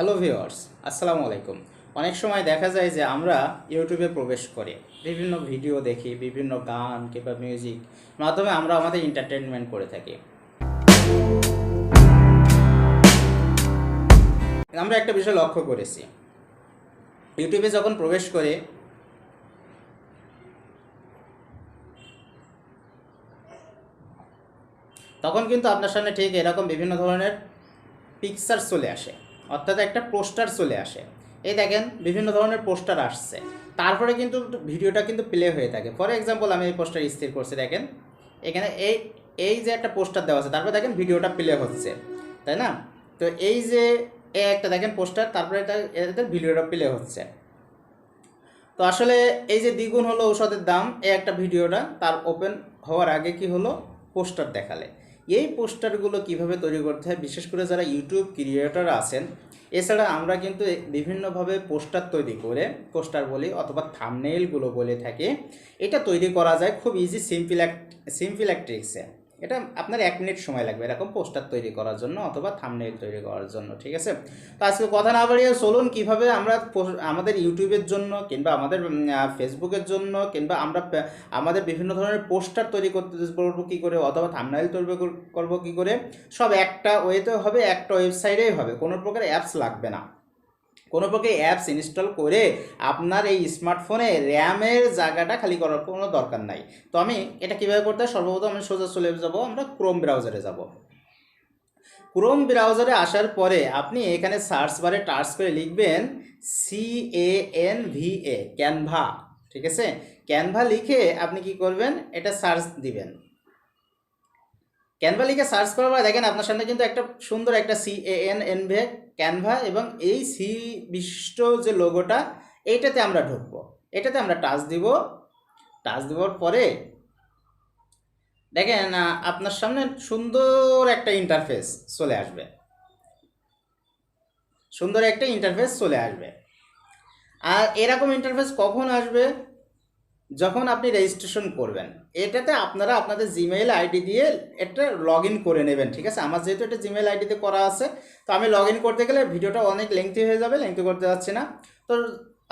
Hello viewers, আসসালামু আলাইকুম। অনেক সময় দেখা যায় যে আমরা ইউটিউবে প্রবেশ করি, বিভিন্ন ভিডিও দেখি, বিভিন্ন গান কিংবা মিউজিক মাধ্যমে আমরা আমাদের এন্টারটেনমেন্ট করে থাকি। আমরা একটা বিষয় লক্ষ্য করেছি, ইউটিউবে যখন প্রবেশ করে তখন কিন্তু আপনার সামনে ঠিক এরকম বিভিন্ন ধরনের পিকচার চলে আসে, অর্থাৎ একটা পোস্টার চলে আসে। এই দেখেন বিভিন্ন ধরনের পোস্টার আসছে, তারপরে কিন্তু ভিডিওটা কিন্তু প্লে হয়ে থাকে। ফর এক্সাম্পল আমি এই পোস্টার স্থির করছি, দেখেন এখানে এই এই যে একটা পোস্টার দেওয়া আছে, তারপরে দেখেন ভিডিওটা প্লে হচ্ছে, তাই না? তো এই যে একটা দেখেন পোস্টার, তারপরে এটাতে ভিডিওটা প্লে হচ্ছে। তো আসলে এই যে দ্বিগুণ হলো ঔষধের দাম, এই একটা ভিডিওটা তার ওপেন হওয়ার আগে কি হলো, পোস্টার দেখালে। এই পোস্টারগুলো কিভাবে তৈরি করতে হয়, বিশেষ করে যারা ইউটিউব ক্রিয়েটর আছেন, এছাড়া আমরা কিন্তু বিভিন্নভাবে পোস্টার তৈরি করে, পোস্টার বলি অথবা থাম্বনেইলগুলো বলে থাকি, এটা তৈরি করা যায় খুব ইজি, সিম্পল এক ট্রিক্সে। এটা আপনার 1 মিনিট সময় লাগবে এরকম পোস্টার তৈরি করার জন্য অথবা থাম্বনেইল তৈরি করার জন্য, ঠিক আছে? তো আজকে কথা না বাড়িয়ে চলুন কীভাবে আমরা আমাদের ইউটিউবের জন্য কিংবা আমাদের ফেসবুকের জন্য কিংবা আমরা আমাদের বিভিন্ন ধরনের পোস্টার তৈরি করতে পারবো কী করে, অথবা থাম্বনেইল তৈরি করবো কী করে, সব একটা ওয়েতে হবে, একটা ওয়েবসাইটেই হবে, কোনো প্রকার অ্যাপস লাগবে না। কোনো প্রকার অ্যাপস ইনস্টল করে আপনার এই স্মার্টফোনে র্যামের জায়গাটা খালি করার কোনো দরকার নাই। তো আমি এটা কীভাবে করতে হয়, সর্বপ্রথম আমি সোজা চলে যাব, আমরা ক্রোম ব্রাউজারে যাব। ক্রোম ব্রাউজারে আসার পরে আপনি এখানে সার্চ বারে টাচ করে লিখবেন CANVA, ক্যানভা, ঠিক আছে? ক্যানভা লিখে আপনি কি করবেন, এটা সার্চ দিবেন। ক্যানভা লিখে সার্চ করার পর দেখেন আপনার সামনে কিন্তু একটা সুন্দর একটা CANVA ক্যানভা, এবং এই সি বিশিষ্ট যে লোগোটা, এইটাতে আমরা ঢুকবো, এটাতে আমরা টাচ দিব। টাচ দেওয়ার পরে দেখেন আপনার সামনে সুন্দর একটা ইন্টারফেস চলে আসবে, সুন্দর একটা ইন্টারফেস চলে আসবে। আর এরকম ইন্টারফেস কখন আসবে, যখন আপনি রেজিস্ট্রেশন করবেন। এটাতে আপনারা আপনাদের জিমেইল আইডি দিয়ে এটা লগ ইন করে নেবেন, ঠিক আছে? আমার যেহেতু এটা জিমেইল আইডিতে করা আছে, তো আমি লগ ইন করতে গেলে ভিডিওটা অনেক লেংথি হয়ে যাবে, লেংথি করতে যাচ্ছি না। তো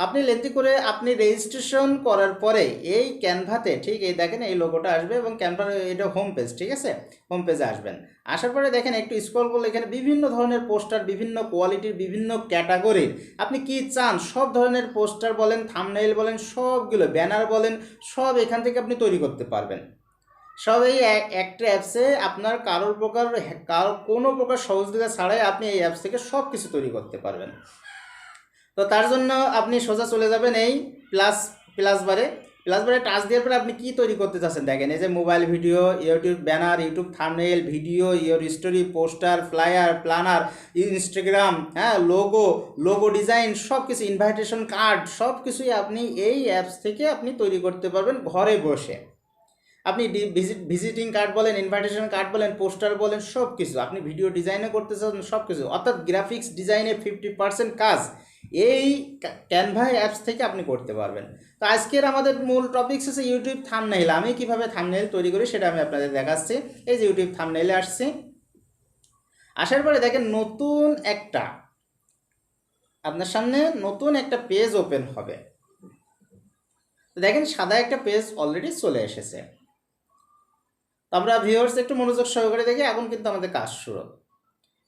আপনি লেংথি করে আপনি রেজিস্ট্রেশন করার পরে এই ক্যানভাতে ঠিক এই দেখেন এই লোগোটা আসবে, এবং ক্যানভার এটা হোম পেজ, ঠিক আছে? হোম পেজে আসবেন। আসার পরে দেখেন একটু স্ক্রল করলে এখানে বিভিন্ন ধরনের পোস্টার, বিভিন্ন কোয়ালিটির, বিভিন্ন ক্যাটাগরির আপনি কি চান সব ধরনের পোস্টার বলেন, থাম্বনেইল বলেন, সবগুলো ব্যানার বলেন, সব এখান থেকে আপনি তৈরি করতে পারবেন। সব এই একটা অ্যাপসে আপনার কারো কোনো প্রকার সহযোগিতা ছাড়াই আপনি এই অ্যাপস থেকে সব কিছু তৈরি করতে পারবেন। তো তার জন্য আপনি সোজা চলে যাবেন এই প্লাস বারে টাচ দেওয়ার পরে আপনি কি তৈরি করতে চাচ্ছেন দেখেন, এই যে mobile video, YouTube banner, YouTube thumbnail, video, your story, poster, flyer, planner, Instagram, হ্যাঁ, লোগো ডিজাইন, সব কিছু, ইনভাইটেশন কার্ড, সব কিছুই আপনি এই অ্যাপস থেকে আপনি তৈরি করতে পারবেন ঘরে বসে। আপনি ভিজিটিং কার্ড বলেন, ইনভাইটেশন কার্ড বলেন, পোস্টার বলেন, সব কিছু আপনি ভিডিও ডিজাইনে করতে চান, সব কিছু, অর্থাৎ গ্রাফিক্স ডিজাইনে 50% কাজ এই ক্যানভা অ্যাপস থেকে আপনি করতে পারবেন। তো আজকের আমাদের মূল টপিকস হচ্ছে ইউটিউব থাম্বনেইল। আমি কিভাবে থাম্বনেইল তৈরি করি সেটা আমি আপনাদের দেখাচ্ছি। এই যে ইউটিউব থাম্বনেইলে আসছি, আসার পরে দেখেন নতুন একটা আপনার সামনে নতুন একটা পেজ ওপেন হবে। দেখেন সাদা একটা পেজ অলরেডি চলে এসেছে। আমরা ভিউয়ার্স একটু মনোযোগ সহকারে দেখি, এখন কিন্তু আমাদের কাজ শুরু।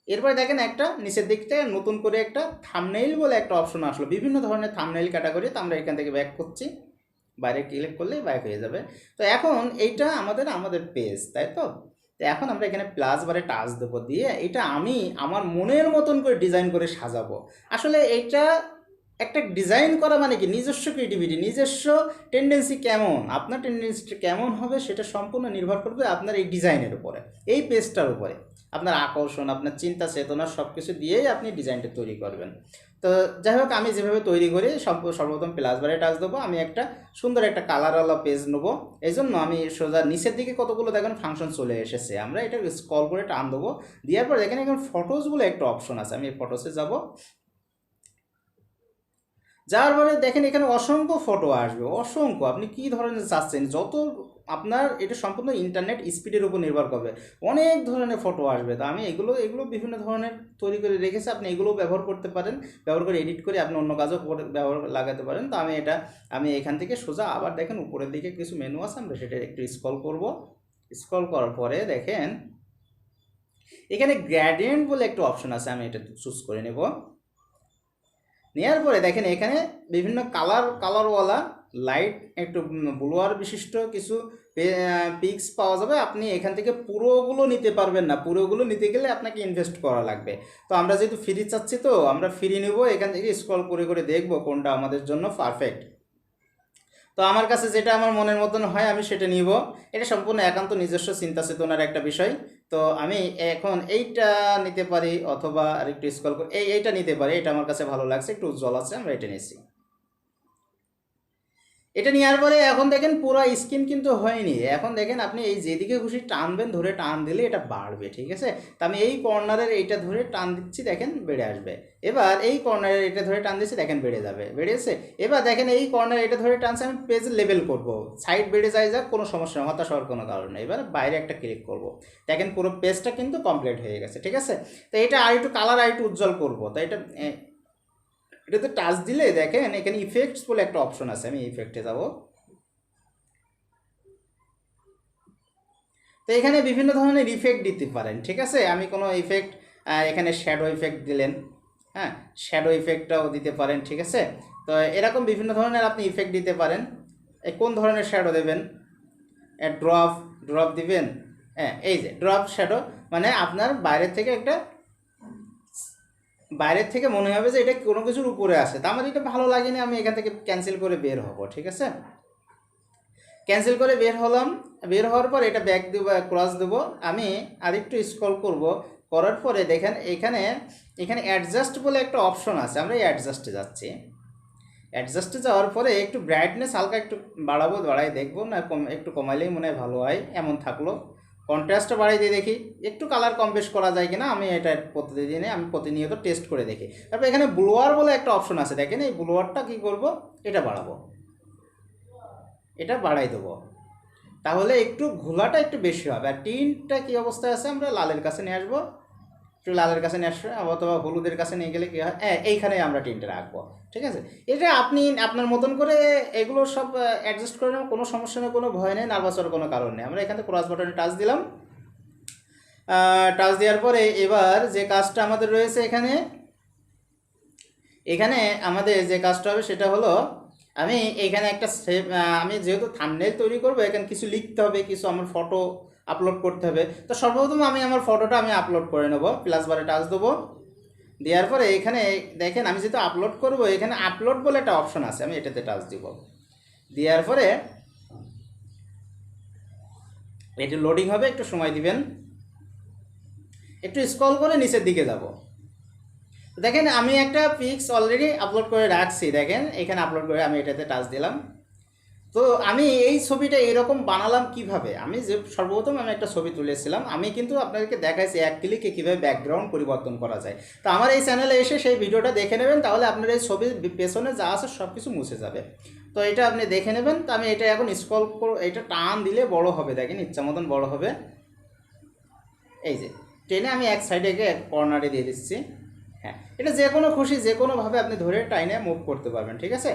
এরপরে দেখেন একটা নিচের দিক থেকে নতুন করে একটা থাম্বনেইল বলে একটা অপশন আসলো, বিভিন্ন ধরনের থাম্বনেইল ক্যাটাগরি। তো আমরা এখান থেকে ব্যাক করছি, বাইরে ক্লিক করলেই ব্যাক হয়ে যাবে। তো এখন এইটা আমাদের পেজ, তাই তো? তো এখন আমরা এখানে প্লাস বারে টাচ দেবো, দিয়ে এটা আমি আমার মনের মতন করে ডিজাইন করে সাজাবো। আসলে এইটা একটা ডিজাইন করা মানে কি, নিজস্ব ক্রিয়েটিভিটি, নিজস্ব টেন্ডেন্সি কেমন, আপনার টেন্ডেন্সি কেমন হবে সেটা সম্পূর্ণ নির্ভর করবে আপনার এই ডিজাইনের উপরে, এই পেজটার উপরে। আপনার আকর্ষণ, আপনার চিন্তা চেতনা সব কিছু দিয়েই আপনি ডিজাইনটা তৈরি করবেন। তো যাই হোক, আমি যেভাবে তৈরি করি সর্বপ্রথম প্লাস বারে টাচ দেবো, আমি একটা সুন্দর একটা কালারওয়ালা পেজ নেবো। এই জন্য আমি সোজা নিচের দিকে কতগুলো দেখেন ফাংশন চলে এসেছে, আমরা এটা স্ক্রল করে টান দেবো। দেওয়ার পর দেখেন এখন ফটোসগুলো একটা অপশন আছে, আমি ফটোসে যাব। যার পরে দেখেন এখানে অসংখ্য ফটো আসবে, অসংখ্য, আপনি কি ধরনের চাচ্ছেন, যত আপনার এটা সম্পূর্ণ ইন্টারনেট স্পিডের উপর নির্ভর করবে, অনেক ধরনের ফটো আসবে। তো আমি এগুলো বিভিন্ন ধরনের তৈরি করে রেখেছি, আপনি এগুলো ব্যবহার করতে পারেন, ব্যবহার করে এডিট করে আপনি অন্য কাজও ব্যবহার লাগাতে পারেন। তো আমি এখান থেকে সোজা আবার দেখেন উপরের দিকে কিছু মেনু আছে, আমরা সেটা একটু স্ক্রল করব। স্ক্রল করার পরে দেখেন এখানে গ্রেডিয়েন্ট বলে একটা অপশন আছে, আমি এটা চুজ করে নেব। নেওয়ার পরে দেখেন এখানে বিভিন্ন কালারওয়ালা লাইট একটু ব্লোয়ার বিশিষ্ট কিছু পিক্স পাওয়া যাবে। আপনি এখান থেকে পুরোগুলো নিতে পারবেন না, পুরোগুলো নিতে গেলে আপনাকে ইনভেস্ট করা লাগবে। তো আমরা যেহেতু ফ্রি চাচ্ছি, তো আমরা ফ্রি নেব, এখান থেকে স্ক্রল করে করে দেখব কোনটা আমাদের জন্য পারফেক্ট। তো আমার কাছে যেটা আমার মনের মতন হয় আমি সেটা নিব। এটা সম্পূর্ণ একান্ত নিজস্ব চিন্তা চেতনার একটা বিষয়। তো আমি এখন এইটা নিতে পারি, অথবা আরেকটু স্ক্রল করে এইটা নিতে পারি। এটা আমার কাছে ভালো লাগছে, একটু উজ্জ্বল আছে, আমরা এটা নিয়েছি। এটা নেওয়ার পরে এখন দেখেন পুরো স্ক্রিন কিন্তু হয়নি। এখন দেখেন আপনি এই যেদিকে খুশি টানবেন, ধরে টান দিলে এটা বাড়বে, ঠিক আছে। তো আমি এই কর্নারের এইটা ধরে টান দিচ্ছি, দেখেন বেড়ে আসবে। এবার এই কর্নারের এটা ধরে টান দিচ্ছি, দেখেন বেড়ে যাবে, বেড়েছে। এবার দেখেন এই কর্নার এটা ধরে টানছে, আমি পেজ লেভেল করব, সাইড বেড়ে যায় যাক, কোনো সমস্যা নেই, হতাশ হওয়ার কোনো কারণ নেই। এবার বাইরে একটা ক্লিক করব, দেখেন পুরো পেজটা কিন্তু কমপ্লিট হয়ে গেছে, ঠিক আছে। তো এটা আর একটু কালার আর একটু উজ্জ্বল করবো। তো এটাতে টাচ দিলে দেখেন এখানে ইফেক্টস বলে একটা অপশন আছে, আমি ইফেক্টে যাব। তো এখানে বিভিন্ন ধরনের ইফেক্ট দিতে পারেন, ঠিক আছে। আমি কোনো ইফেক্ট এখানে শ্যাডো ইফেক্ট দিলেন, হ্যাঁ, শ্যাডো ইফেক্টটাও দিতে পারেন, ঠিক আছে। তো এরকম বিভিন্ন ধরনের আপনি ইফেক্ট দিতে পারেন। কোন ধরনের শ্যাডো দেবেন, ড্রপ দিবেন, হ্যাঁ, এই যে ড্রপ শ্যাডো, মানে আপনার বাইরের থেকে মনে হবে যে এটা কোনো কিছুর উপরে আসে। তা আমার এটা ভালো লাগেনি, আমি এখান থেকে ক্যান্সেল করে বের হব, ঠিক আছে। ক্যান্সেল করে বের হলাম। বের হওয়ার পর এটা ব্যাক দেবো, ক্রস দেবো। আমি আরেকটু স্ক্রল করব, করার পরে দেখেন এখানে অ্যাডজাস্ট বলে একটা অপশন আছে, আমরা এই অ্যাডজাস্টে যাচ্ছি। অ্যাডজাস্টে যাওয়ার পরে একটু ব্রাইটনেস হালকা একটু বাড়াই দেখবো, না একটু কমাইলেই মনে হয় ভালো হয়, এমন থাকলো। কন্ট্রাস্টটা বাড়াই দিয়ে দেখি একটু কালার কম বেশ করা যায় কিনা, আমি এটা প্রতিনিয়ত টেস্ট করে দেখি। তারপর এখানে ব্লোয়ার বলে একটা অপশন আছে, দেখেন এই ব্লোয়ারটা কী করব, এটা বাড়াবো, এটা বাড়াই দেবো, তাহলে একটু ঘোলাটা একটু বেশি হবে। আর টিনটা কী অবস্থায় আছে, আমরা লালের কাছে নিয়ে আসবো, একটু লালের কাছে নিয়ে আসবো, অথবা হলুদের কাছে নিয়ে গেলে কী হয়, এইখানে আমরা টিনটা রাখবো, ঠিক আছে। এটা আপনি আপনার মতন করে এগুলো সব অ্যাডজাস্ট করে নেবেন, কোনো সমস্যা নেই, কোনো ভয় নেই, নার্ভাস হওয়ার কোনো কারণ নেই। আমরা এখানে ক্রস বাটনে টাচ দিলাম। টাচ দেওয়ার পরে এবার যে কাজটা আমাদের রয়েছে এখানে আমাদের যে কাজটা হবে সেটা হলো, আমি এখানে আমি যেহেতু থাম্বনেল তৈরি করবো, এখানে কিছু লিখতে হবে, কিছু আমার ফটো আপলোড করতে হবে। তো সর্বপ্রথম আমি আমার ফটোটা আপলোড করে নেব, প্লাস বারে টাচ দেবো। দেওয়ার পরে এখানে দেখেন আমি যেহেতু আপলোড করব, এখানে আপলোড বলে একটা অপশন আছে, আমি এটাতে টাচ দিব। দেওয়ার পরে এটি লোডিং হবে, একটু সময় দিবেন। একটু স্ক্রল করে নিচের দিকে যাব। দেখেন আমি একটা পিক্স অলরেডি আপলোড করে রাখছি, দেখেন এখানে আপলোড করে আমি এটাতে টাচ দিলাম। তো আমি এই ছবিটা এরকম বানালাম কিভাবে, সর্বপ্রথম আমি একটা ছবি তুলেছিলাম, আমি কিন্তু আপনাদেরকে দেখাইছি এক ক্লিকে কীভাবে ব্যাকগ্রাউন্ড পরিবর্তন করা যায়। তো আমার এই চ্যানেলে এসে সেই ভিডিওটা দেখে নেবেন, তাহলে আপনার এই ছবির পেছনে যা আছে সব কিছু মুছে যাবে। তো এটা আপনি দেখে নেবেন। তো আমি এটা এখন স্ক্রল এটা টান দিলে বড় হবে, দেখেন ইচ্ছা মতন বড় হবে। এই যে টেনে আমি এক সাইডে গিয়ে এক কর্নারে দিয়ে দিচ্ছি। হ্যাঁ, এটা যে কোনো খুশি যে কোনোভাবে আপনি ধরে টাইনে মুভ করতে পারবেন, ঠিক আছে।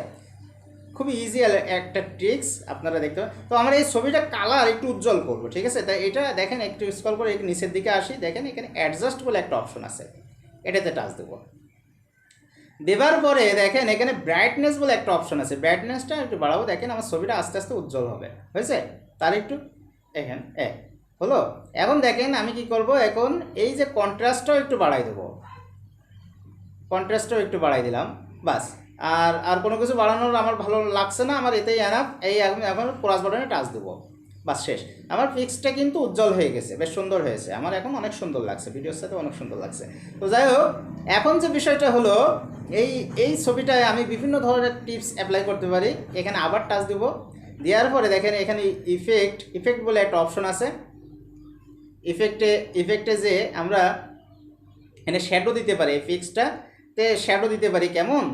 খুবই ইজি একটা ট্রিক্স আপনারা দেখতে পাবেন। তো আমরা এই ছবিটা কালার একটু উজ্জ্বল করবো, ঠিক আছে। তাই এটা দেখেন একটু স্ক্রল করে নিচের দিকে আসি, দেখেন এখানে অ্যাডজাস্ট বলে একটা অপশন আছে, এটাতে টাচ দেবো। দেবার পরে দেখেন এখানে ব্রাইটনেস বলে একটা অপশন আছে, ব্রাইটনেসটা একটু বাড়াবো, দেখেন আমার ছবিটা আস্তে আস্তে উজ্জ্বল হবে, হয়েছে। তার একটু এখানে হলো। এখন দেখেন আমি কি করব, এখন এই যে কন্ট্রাস্টটাও একটু বাড়াই দেবো, কন্ট্রাস্টটাও একটু বাড়াই দিলাম, বাস। আর কোনো কিছু বাড়ানোর আমার ভালো লাগছে না, আমার এতেই এনাফ। এখন ক্রস বাটনে টাচ দেবো, বাস, শেষ। আমার পিক্সটা কিন্তু উজ্জ্বল হয়ে গেছে, বেশ সুন্দর হয়েছে, আমার এখন অনেক সুন্দর লাগছে, ভিডিওর সাথে অনেক সুন্দর লাগছে। তো যাই হোক, এখন যে বিষয়টা হলো, এই ছবিটায় আমি বিভিন্ন ধরনের টিপস অ্যাপ্লাই করতে পারি। এখানে আবার টাচ দেবো, দেওয়ার পরে দেখেন এখানে ইফেক্ট বলে একটা অপশন আছে। ইফেক্টে যে আমরা এখানে শ্যাডো দিতে পারি, এই পিক্সটা তে শ্যাডো দিতে পারি, কেমন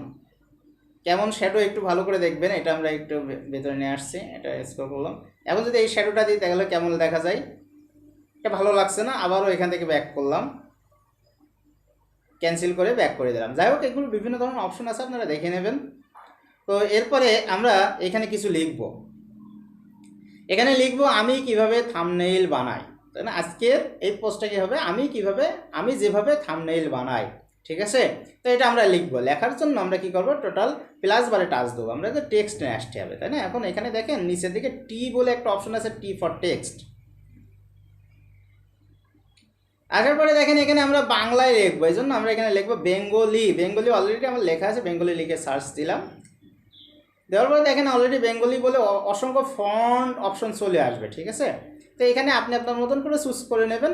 কেমন শ্যাডো একটু ভালো করে দেখবেন। এটা আমরা একটু ভেতরে নিয়ে আসছি, এটা স্ক্রল করলাম। এখন যদি এই শ্যাডোটা দিই তাহলে কেমন দেখা যায়, এটা ভালো লাগছে না, আবারও এখান থেকে ব্যাক করলাম, ক্যান্সেল করে ব্যাক করে দিলাম। যাই হোক, এগুলো বিভিন্ন ধরনের অপশন আছে, আপনারা দেখে নেবেন। তো এরপরে আমরা এখানে কিছু লিখব। এখানে লিখব আমি কিভাবে থাম্বনেইল বানাই, তাই না? আজকের এই পোস্টটা কি হবে, আমি যেভাবে থাম্বনেইল বানাই, ঠিক আছে? তো এটা আমরা লিখব। লেখার জন্য আমরা কি করব, টোটাল প্লাস বারে টাচ দেবো, আমরা তো টেক্সট নিয়ে আসতে হবে, তাই না? এখন এখানে দেখেন নিচের দিকে টি বলে একটা অপশন আছে, টি ফর টেক্সট। আসার পরে দেখেন এখানে আমরা বাংলায় লিখবো, এই জন্য আমরা এখানে লিখবো বেঙ্গলি। বেঙ্গলি অলরেডি আমার লেখা আছে, বেঙ্গলি লিখে সার্চ দিলাম। দেওয়ার পরে দেখেন অলরেডি বেঙ্গলি বলে অসংখ্য ফন্ট অপশন চলে আসবে, ঠিক আছে? তো এখানে আপনি আপনার মতন করে চুজ করে নেবেন,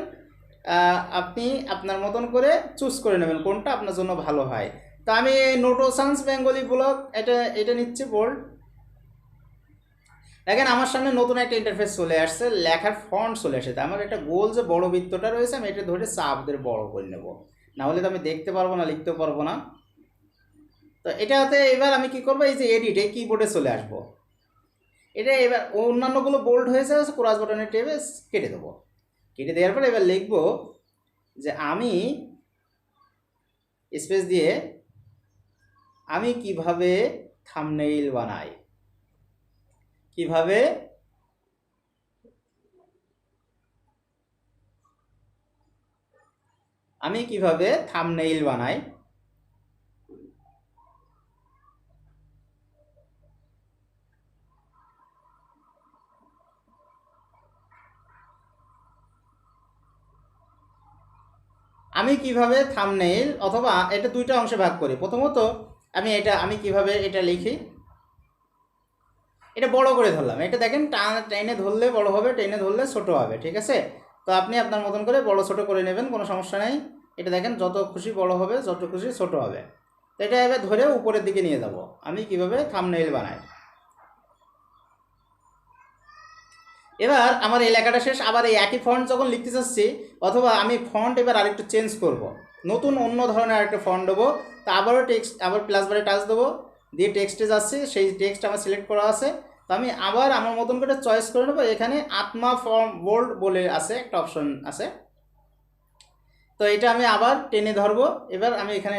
আপনি আপনার মতন করে চুজ করে নেবেন কোনটা আপনার জন্য ভালো হয়। তো আমি নোটোসান্স বেঙ্গলি ব্লগ এটা নিচ্ছি বোল্ড। দেখেন আমার সামনে নতুন একটা ইন্টারফেস চলে আসছে, লেখার ফন্ট চলে আসছে। আমার একটা গোল যে বড় বৃত্তটা রয়েছে, আমি এটা ধরে চাপ দিয়ে বড় করে নেব, না হলে তো আমি দেখতে পারবো না, লিখতেও পারবো না। তো এটাতে এবার আমি কি করবো, এই যে এডিট, এই কিবোর্ডে চলে আসবো। এটা এবার অন্যান্যগুলো বোল্ড হয়েছে, ক্রস বাটনে টেপে কেটে দেবো। কেটে দেওয়ার পরে এবার লিখবো যে আমি স্পেস দিয়ে আমি কিভাবে থাম্বনেইল বানাই, কিভাবে থাম্বনেইল বানাই। আমি কিভাবে থাম্বনেইল, অথবা এটা দুইটা অংশে ভাগ করি। প্রথমত আমি কিভাবে এটা লিখি, এটা বড় করে ধরলাম। এটা দেখেন টেনে ধরলে বড় হবে, টেনে ধরলে ছোট হবে, ঠিক আছে? তো আপনি আপনার মতন করে বড় ছোট করে নেবেন, কোনো সমস্যা নেই। এটা দেখেন যত খুশি বড় হবে, যত খুশি ছোট হবে। তো এটা এবার ধরে উপরের দিকে নিয়ে যাব, আমি কিভাবে থাম্বনেইল বানাই। এবার আমার এই লেখাটা শেষ। আবার এই একই ফন্ট যখন লিখতে চাচ্ছি, অথবা আমি ফন্ট এবার আরেকটু চেঞ্জ করব, নতুন অন্য ধরনের আরেকটা ফন্ট দেবো, তা আবার প্লাস বারে টাচ দেবো, দিয়ে টেক্সটে যাচ্ছি, সেই টেক্সট আমার সিলেক্ট করা আছে। তো আমি আবার আমার মতন করে চয়েস করে নেবো। এখানে আত্মা ফর্ম বোল্ড বলে আছে, একটা অপশন আছে, তো এটা আমি আবার টেনে ধরবো। এবার আমি এখানে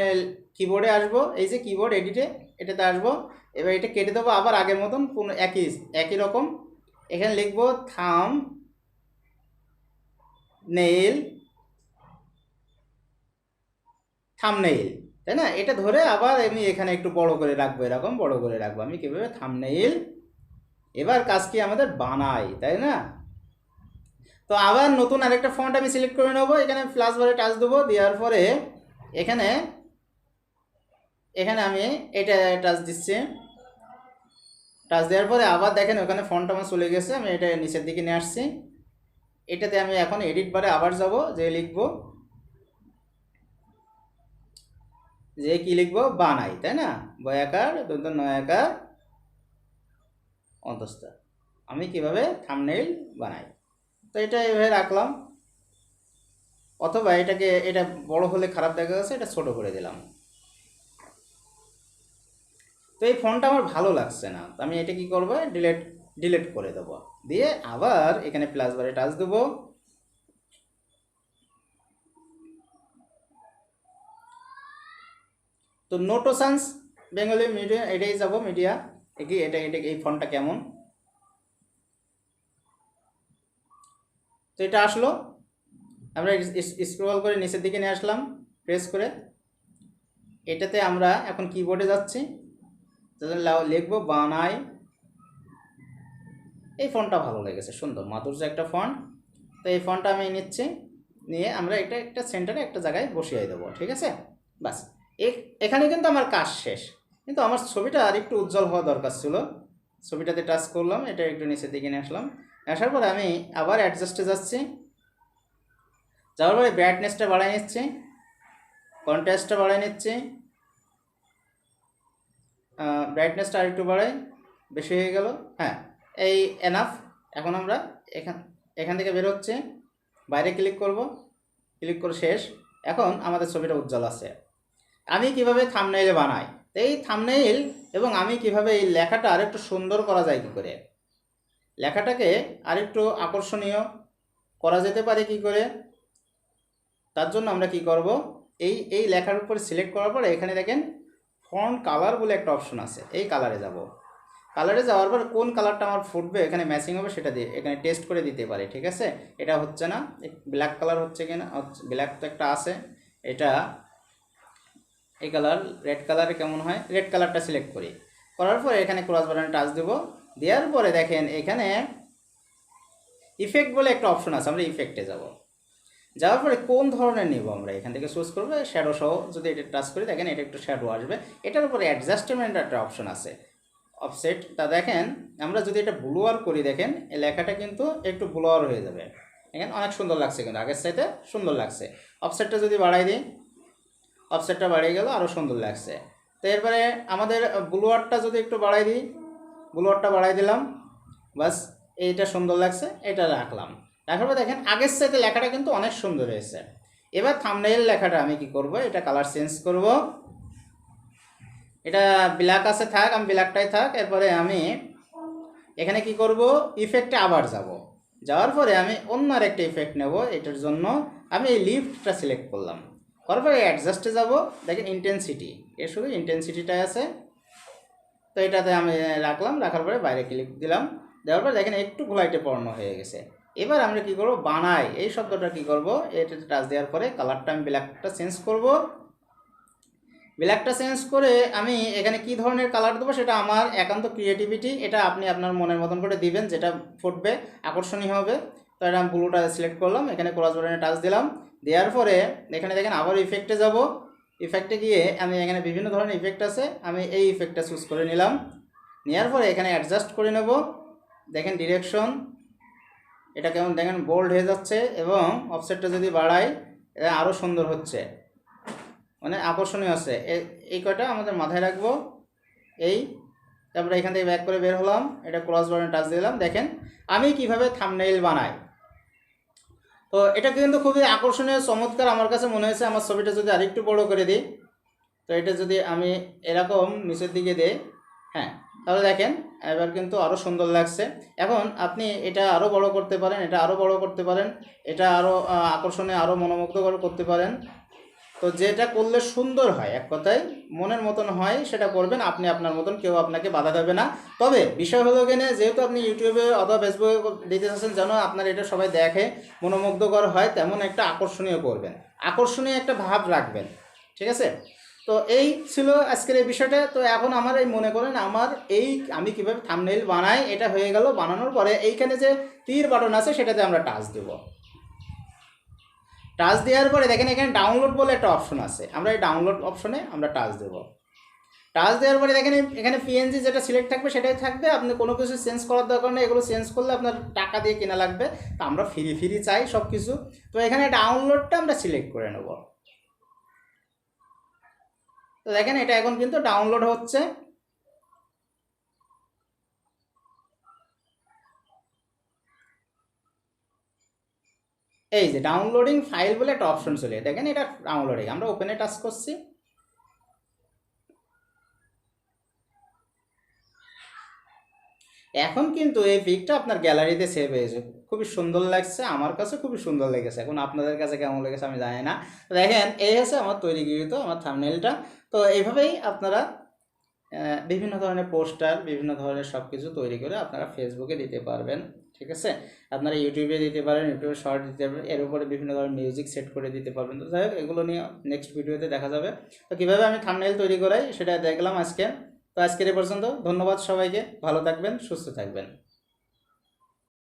কিবোর্ডে আসবো, এই যে কিবোর্ড এডিটে, এটাতে আসবো। এবার এটা কেটে দেবো, আবার আগের মতন পুরো একই রকম। এখানে লিখবো থাম্বনেইল, তাই না? এটা ধরে আবার আমি এখানে একটু বড় করে রাখবো, এরকম বড় করে রাখবো। আমি কীভাবে থাম্বনেইল, এবার কাজ কি আমাদের বানাই, তাই না? তো আবার নতুন আরেকটা ফন্ট আমি সিলেক্ট করে নেবো, এখানে প্লাস বারে টাচ দেবো, দেওয়ার পরে এখানে আমি এটা টাচ দিচ্ছি। টাচ দেওয়ার পরে আবার দেখেন ওখানে ফন্ট আমার চলে গেছে, আমি এটা নিচের দিকে নিয়ে আসছি। এটাতে আমি এখন এডিট বারে আবার যাব, যে লিখবো, যে কি লিখবো, বানাই, তাই না? বয়াকার নয়াকার অন্তস্থ, আমি কিভাবে থাম্বনেইল বানাই। তো এটা এভাবে রাখলাম, অথবা এটা বড় হলে খারাপ দেখা যাচ্ছে, এটা ছোট করে দিলাম। তো এই ফন্টটা আমার ভালো লাগছে না, তো আমি এটা কি করবো, ডিলিট করে দেবো। দিয়ে আবার এখানে প্লাস বারে টাচ দেবো। তো নোটোসান্স বেঙ্গলি মিডিয়া, এটাই যাব মিডিয়া। এটা এই ফন্টটা কেমন, তো এটা আসলো। আমরা স্ক্রল করে নিচের দিকে নিয়ে আসলাম, প্রেস করে। এটাতে আমরা এখন কিবোর্ডে যাচ্ছি, লিখবো বানাই। এই ফন্টটা ভালো লেগেছে, সুন্দর মাধুর্য একটা ফন্ট। তো এই ফন্টটা আমি নিচ্ছি, নিয়ে আমরা এটা একটা সেন্টারে একটা জায়গায় বসিয়ে দেবো, ঠিক আছে? বাস, এখানে কিন্তু আমার কাজ শেষ। কিন্তু আমার ছবিটা আর একটু উজ্জ্বল হওয়া দরকার ছিল। ছবিটাতে টাচ করলাম, এটা একটু নিচের দিকে নিয়ে আসলাম। আসার পরে আমি আবার অ্যাডজাস্টে যাচ্ছি, যাওয়ার পরে ব্রাইটনেসটা বাড়াই নিচ্ছি, কন্ট্রাস্টটা বাড়াই নিচ্ছি, ব্রাইটনেসটা আরেকটু বাড়াই, বেশি হয়ে গেল, হ্যাঁ এই এনাফ। এখন আমরা এখান থেকে বের হচ্ছে, বাইরে ক্লিক করব, ক্লিক করে শেষ। এখন আমাদের ছবিটা উজ্জ্বল আছে। আমি কিভাবে থাম্বনেইল বানাই, তো তো এই থাম্বনেইল এবং আমি কিভাবে এই লেখাটা আরেকটু সুন্দর করা যায় কি করে, লেখাটাকে আরেকটু আকর্ষণীয় করা যেতে পারে কি করে, তার জন্য আমরা কি করব, এই লেখার উপর সিলেক্ট করার পরে এখানে দেখেন ফন্ট কালার বলে একটা অপশন আছে, এই কালারে যাব। কালারে যাওয়ার পর কোন কালারটা আমার ফুটবে এখানে ম্যাচিং হবে সেটা দিয়ে এখানে টেস্ট করে দিতে পারে, ঠিক আছে। এটা হচ্ছে না, ব্ল্যাক কালার হচ্ছে কিনা, ব্ল্যাক তো একটা আছে, এটা এই কালার রেড কালারে কেমন হয়, রেড কালারটা সিলেক্ট করি। করার পরে এখানে ক্রস বাটনে টাচ দেবো, দেওয়ার পরে দেখেন এখানে ইফেক্ট বলে একটা অপশন আছে, আমরা ইফেক্টে যাব। যাওয়ার পরে কোন ধরনের নিব আমরা এখান থেকে চুজ করবো, শ্যাডো সহ যদি এটা টাচ করি দেখেন এটা একটু শ্যাডো আসবে। এটার উপরে অ্যাডজাস্টমেন্ট একটা অপশন আছে, অফসেট। তা দেখেন আমরা যদি এটা ব্লোয়ার করি দেখেন এই লেখাটা কিন্তু একটু ব্লোয়ার হয়ে যাবে, দেখেন অনেক সুন্দর লাগছে, কিন্তু আগের চাইতে সুন্দর লাগছে। অফসেটটা যদি বাড়াই দিই, অফসেটটা বাড়িয়ে গেল, আরও সুন্দর লাগছে। তো এরপরে আমাদের ব্লোয়ারটা যদি একটু বাড়াই দিই, ব্লোয়ারটা বাড়াই দিলাম, বাস এইটা সুন্দর লাগছে, এটা রাখলাম। রাখার পর দেখেন আগের চাইতে লেখাটা কিন্তু অনেক সুন্দর হয়েছে। এবার থাম্বনেইল লেখাটা আমি কি করব, এটা কালার চেঞ্জ করব, এটা ব্ল্যাক আছে থাক, আমি ব্ল্যাকটাই থাক। এরপরে আমি এখানে কি করব, ইফেক্টে আবার যাব। যাওয়ার পরে আমি অন্য আরেকটা ইফেক্ট নেব, এটার জন্য আমি এই লিফটটা সিলেক্ট করলাম। করার পরে অ্যাডজাস্টে যাব, দেখেন ইন্টেন্সিটি, এর শুধু ইন্টেন্সিটিটাই আছে, তো এটাতে আমি রাখলাম। রাখার পরে বাইরে ক্লিক দিলাম, দেওয়ার পরে দেখেন একটু ঘোলাইটে পূর্ণ হয়ে গেছে। এবার আমরা কি করব, বানাই এই শব্দটা কি করব, এটাতে টাচ দেওয়ার পরে কালারটা আমি ব্ল্যাকটা চেঞ্জ করব। ব্ল্যাকটা চেঞ্জ করে আমি এখানে কি ধরনের কালার দেবো সেটা আমার একান্ত ক্রিয়েটিভিটি, এটা আপনি আপনার মনের মতন করে দিবেন, যেটা ফুটবে আকর্ষণীয় হবে। তো এটা আমি ব্লুটা সিলেক্ট করলাম, এখানে ক্রস বাটনে টাচ দিলাম, দেওয়ার পরে এখানে দেখেন আবার ইফেক্টে যাব। ইফেক্টে গিয়ে আমি এখানে বিভিন্ন ধরনের ইফেক্ট আছে, আমি এই ইফেক্টটা চুজ করে নিলাম। নেওয়ার পরে এখানে অ্যাডজাস্ট করে নেব, দেখেন ডিরেকশন এটা কেমন দেখেন বোল্ড হয়ে যাচ্ছে, এবং অফসেটটা যদি বাড়াই এটা আরও সুন্দর হচ্ছে, মানে আকর্ষণীয় আছে। এই কয়টা আমাদের মাথায় রাখবো। এই তারপরে এখান থেকে ব্যাক করে বের হলাম, এটা ক্রস বাটনে টাচ দিলাম, দেখেন আমি কিভাবে থাম্বনেইল বানাই। তো এটা কিন্তু খুবই আকর্ষণীয় চমৎকার আমার কাছে মনে হয়েছে। আমার ছবিটা যদি আরেকটু বড় করে দিই, তো এটা যদি আমি এরকম নিচের দিকে দিই, হ্যাঁ, তাহলে দেখেন এবার কিন্তু আরও সুন্দর লাগছে। এখন আপনি এটা আরও বড় করতে পারেন, এটা আরও বড় করতে পারেন, এটা আরও আকর্ষণীয় আরও মনোমুগ্ধকর করতে পারেন। তো যেটা করলে সুন্দর হয়, এক কথায় মনের মতন হয় সেটা করবেন, আপনি আপনার মতন, কেউ আপনাকে বাধা দেবে না। তবে বিষয় হলো কিনে, যেহেতু আপনি ইউটিউবে অথবা ফেসবুকে দিতে চাচ্ছেন যেন আপনার এটা সবাই দেখে মনোমুগ্ধকর হয়, তেমন একটা আকর্ষণীয় করবেন, আকর্ষণীয় একটা ভাব রাখবেন, ঠিক আছে। তো এই ছিল আজকের এই বিষয়টা। তো এখন আমার এই মনে করেন আমার এই আমি কীভাবে থাম্বনেইল বানাই এটা হয়ে গেল। বানানোর পরে এইখানে যে তীর বাটন আছে সেটাতে আমরা টাচ দেব। টাচ দেওয়ার পরে দেখেন এখানে ডাউনলোড বলে একটা অপশন আছে, আমরা এই ডাউনলোড অপশনে আমরা টাচ দেব। টাচ দেওয়ার পরে দেখেন এখানে পিএনজি যেটা সিলেক্ট থাকবে সেটাই থাকবে, আপনি কোনো কিছু চেঞ্জ করার দরকার নেই। এগুলো চেঞ্জ করলে আপনার টাকা দিয়ে কেনা লাগবে, তো আমরা ফ্রি চাই সব কিছু। তো এখানে ডাউনলোডটা আমরা সিলেক্ট করে নেব। তো দেখেন এটা এখন কিন্তু ডাউনলোড হচ্ছে। এই যে ডাউনলোডিং ফাইল বলে একটা অপশন চলে, দেখেন এটা ডাউনলোডিং, আমরা ওপেনে টাচ করছি। এখন কিন্তু এই পিকটা আপনার গ্যালারিতে সেভ হয়েছে, খুবই সুন্দর লাগছে, আমার কাছে খুবই সুন্দর লেগেছে। এখন আপনাদের কাছে কেমন লেগেছে আমি জানি না। দেখেন এই হচ্ছে আমার তৈরিকৃত আমার থাম্বনেইলটা। তো এইভাবেই আপনারা বিভিন্ন ধরনের পোস্টার, বিভিন্ন ধরনের সব কিছু তৈরি করে আপনারা ফেসবুকে দিতে পারবেন, ঠিক আছে। আপনারা ইউটিউবে দিতে পারেন, ইউটিউবে শর্ট দিতে পারবেন, এর উপরে বিভিন্ন ধরনের মিউজিক সেট করে দিতে পারবেন। তো যাই হোক এগুলো নিয়ে নেক্সট ভিডিওতে দেখা যাবে। তো কীভাবে আমি থাম্বনেইল তৈরি করাই সেটা দেখলাম আজকে। তো আজকের এ পর্যন্ত, ধন্যবাদ সবাইকে, ভালো থাকবেন, সুস্থ থাকবেন।